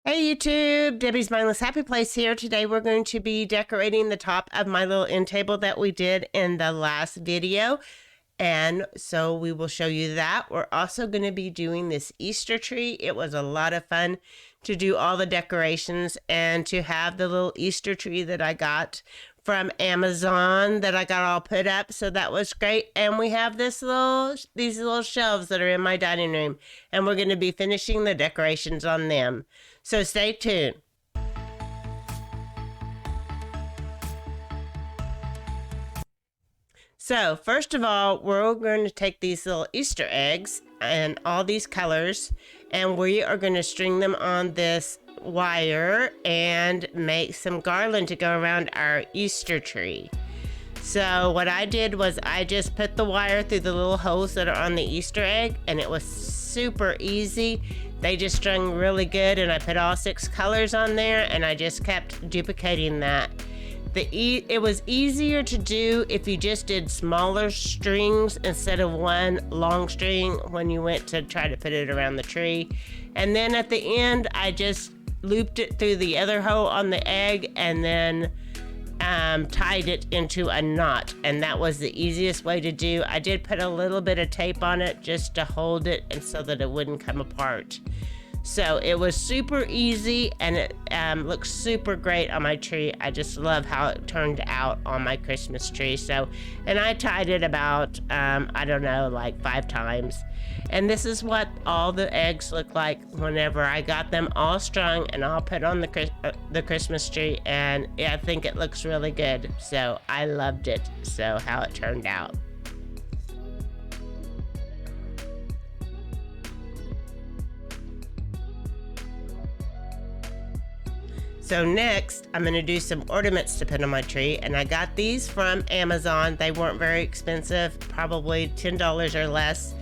Hey YouTube, Debbie's Mindless Happy Place here. Today we're going to be decorating the top of my little end table that we did in the last video. And so we will show you that. We're also going to be doing this Easter tree. It was a lot of fun to do all the decorations and to have the little Easter tree that I got from Amazon that I got all put up. So that was great. And we have these little shelves that are in my dining room, and we're going to be finishing the decorations on them. So stay tuned. So first of all, we're going to take these little Easter eggs and all these colors, and we are going to string them on this wire and make some garland to go around our Easter tree. So what I did was I just put the wire through the little holes that are on the Easter egg, and it was super easy. They just strung really good, and I put all 6 colors on there, and I just kept duplicating that. It was easier to do if you just did smaller strings instead of one long string when you went to try to put it around the tree. And then at the end, I just looped it through the other hole on the egg and then tied it into a knot, and that was the easiest way to do. I did put a little bit of tape on it just to hold it and so that it wouldn't come apart. So it was super easy, and it looks super great on my tree. I just love how it turned out on my Christmas tree. So, and I tied it about, I don't know, like 5 times. And this is what all the eggs look like whenever I got them all strung and all put on the Christmas tree. And I think it looks really good. So I loved it. So how it turned out. So next, I'm going to do some ornaments to put on my tree, and I got these from Amazon. They weren't very expensive, probably $10 or less,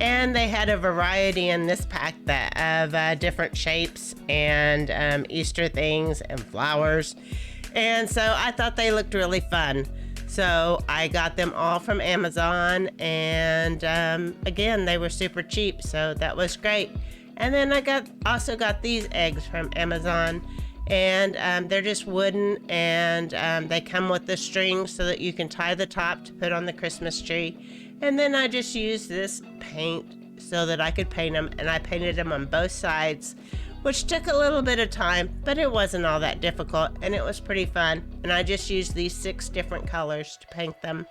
and they had a variety in this pack of different shapes and Easter things and flowers, and so I thought they looked really fun. So I got them all from Amazon, and again, they were super cheap, so that was great. And then I also got these eggs from Amazon. And they're just wooden, and they come with the string so that you can tie the top to put on the Christmas tree. And then I just used this paint so that I could paint them, and I painted them on both sides, which took a little bit of time, but it wasn't all that difficult, and it was pretty fun. And I just used these 6 different colors to paint them,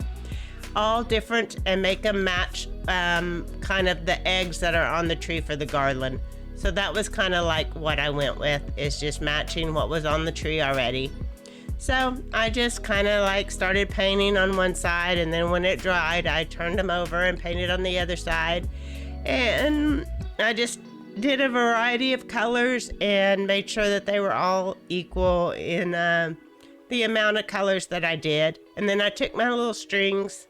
all different, and make them match kind of the eggs that are on the tree for the garland. So that was kind of like what I went with, is just matching what was on the tree already. So I just kind of like started painting on one side, and then when it dried, I turned them over and painted on the other side. And I just did a variety of colors and made sure that they were all equal in the amount of colors that I did. And then I took my little strings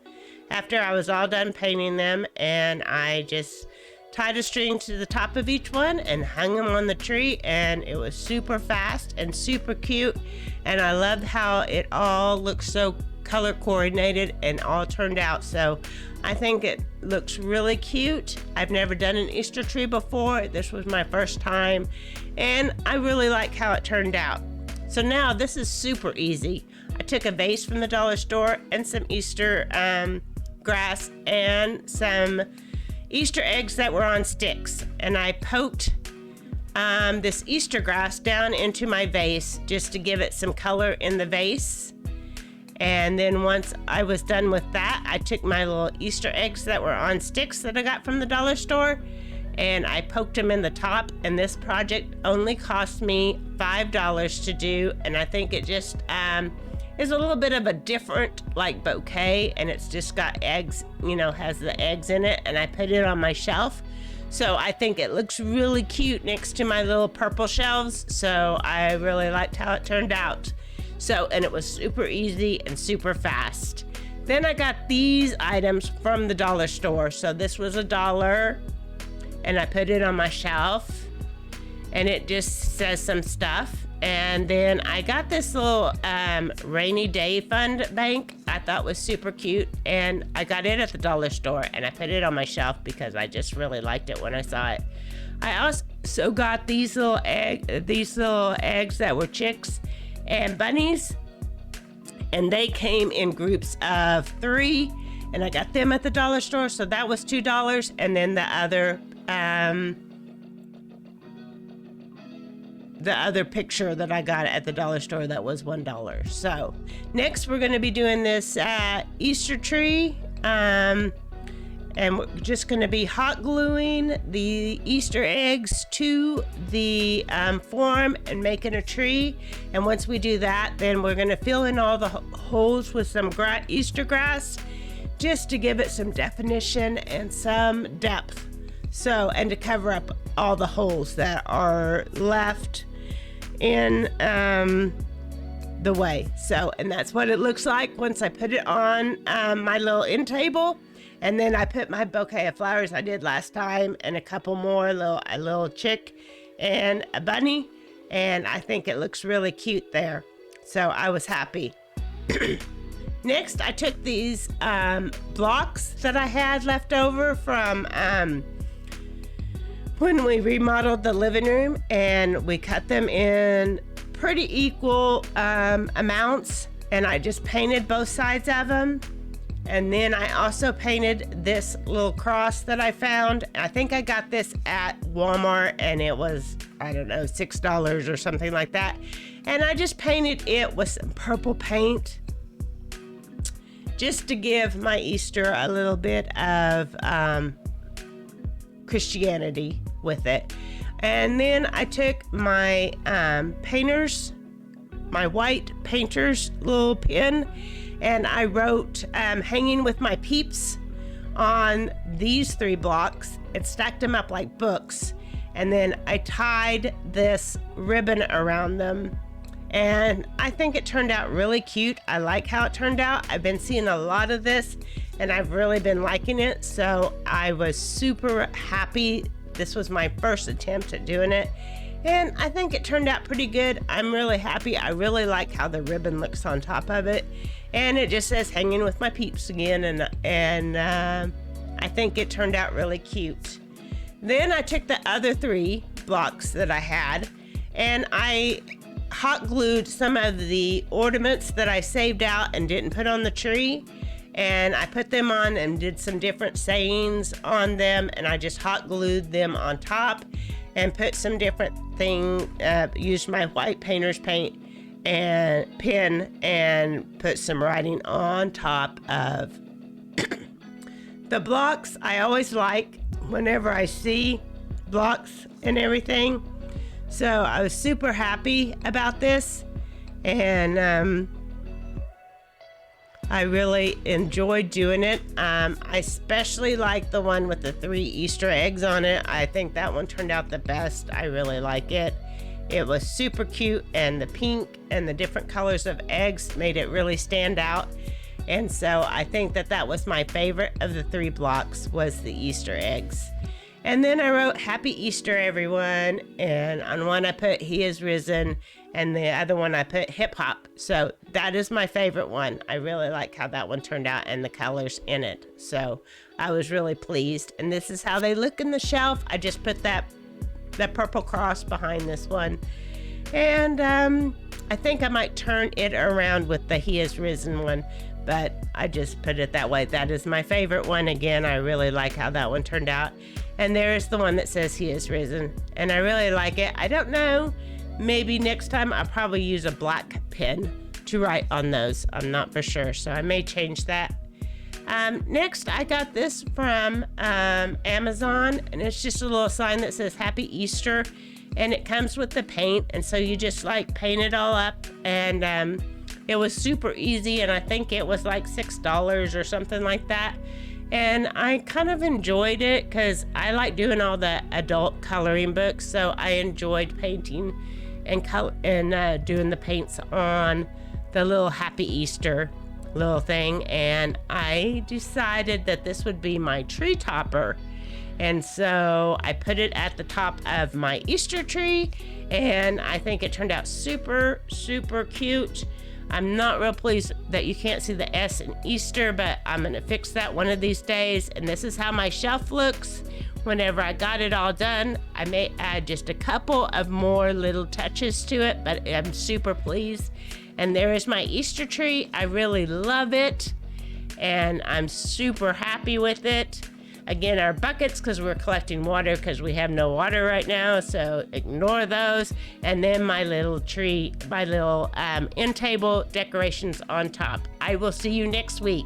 after I was all done painting them, and I just tied a string to the top of each one and hung them on the tree, and it was super fast and super cute. And I loved how it all looks so color coordinated and all turned out. So I think it looks really cute. I've never done an Easter tree before. This was my first time, and I really like how it turned out. So now this is super easy. I took a vase from the dollar store and some Easter grass and some Easter eggs that were on sticks, and I poked this Easter grass down into my vase just to give it some color in the vase. And then once I was done with that, I took my little Easter eggs that were on sticks that I got from the dollar store, and I poked them in the top. And this project only cost me $5 to do, and I think it just is a little bit of a different like bouquet, and it's just got eggs, you know, has the eggs in it, and I put it on my shelf. So I think it looks really cute next to my little purple shelves. So I really liked how it turned out. So, and it was super easy and super fast. Then I got these items from the dollar store. So this was $1, and I put it on my shelf, and it just says some stuff. And then I got this little rainy day fund bank I thought was super cute, and I got it at the dollar store, and I put it on my shelf because I just really liked it when I saw it. I also got these little eggs that were chicks and bunnies, and they came in groups of 3, and I got them at the dollar store, so that was $2. And then the other picture that I got at the dollar store, that was $1. So next we're going to be doing this Easter tree, and we're just going to be hot gluing the Easter eggs to the form and making a tree. And once we do that, then we're going to fill in all the holes with some Easter grass, just to give it some definition and some depth. So, and to cover up all the holes that are left in the way. So, and that's what it looks like once I put it on my little end table. And then I put my bouquet of flowers I did last time, and a couple more, a little chick and a bunny. And I think it looks really cute there. So I was happy. Next, I took these blocks that I had left over from when we remodeled the living room, and we cut them in pretty equal amounts, and I just painted both sides of them. And then I also painted this little cross that I found. I think I got this at Walmart, and it was, I don't know, $6 or something like that. And I just painted it with some purple paint, just to give my Easter a little bit of Christianity with it. And then I took my my white painter's little pen, and I wrote hanging with my peeps on these 3 blocks and stacked them up like books. And then I tied this ribbon around them, and I think it turned out really cute. I like how it turned out. I've been seeing a lot of this, and I've really been liking it. So I was super happy. This was my first attempt at doing it, and I think it turned out pretty good. I'm really happy. I really like how the ribbon looks on top of it, and it just says hanging with my peeps again, and I think it turned out really cute. Then I took the other 3 blocks that I had, and I hot glued some of the ornaments that I saved out and didn't put on the tree, and I put them on and did some different sayings on them, and I just hot glued them on top and put some different things, used my white painter's paint and pen, and put some writing on top of the blocks. I always like whenever I see blocks and everything. So I was super happy about this, and I really enjoyed doing it. I especially like the one with the 3 Easter eggs on it. I think that one turned out the best. I really like it. It was super cute, and the pink and the different colors of eggs made it really stand out. And so I think that was my favorite of the 3 blocks, was the Easter eggs. And then I wrote Happy Easter, everyone. And on one I put He is risen, and the other one I put hip hop. So that is my favorite one. I really like how that one turned out and the colors in it. So I was really pleased. And this is how they look in the shelf. I just put that purple cross behind this one. And I think I might turn it around with the He is risen one, but I just put it that way. That is my favorite one. Again, I really like how that one turned out. And there's the one that says He is risen, and I really like it. I don't know, maybe next time I'll probably use a black pen to write on those. I'm not for sure, so I may change that. Next, I got this from Amazon, and it's just a little sign that says Happy Easter, and it comes with the paint, and so you just like paint it all up, and it was super easy, and I think it was like $6 or something like that. And I kind of enjoyed it because I like doing all the adult coloring books, so I enjoyed painting and doing the paints on the little Happy Easter little thing. And I decided that this would be my tree topper, and so I put it at the top of my Easter tree, and I think it turned out super, super cute. I'm not real pleased that you can't see the S in Easter, but I'm going to fix that one of these days. And this is how my shelf looks Whenever I got it all done, I may add just a couple of more little touches to it, but I'm super pleased. And there is my Easter tree. I really love it, and I'm super happy with it. Again, our buckets, because we're collecting water because we have no water right now, so ignore those. And then my little tree, my little end table decorations on top. I will see you next week.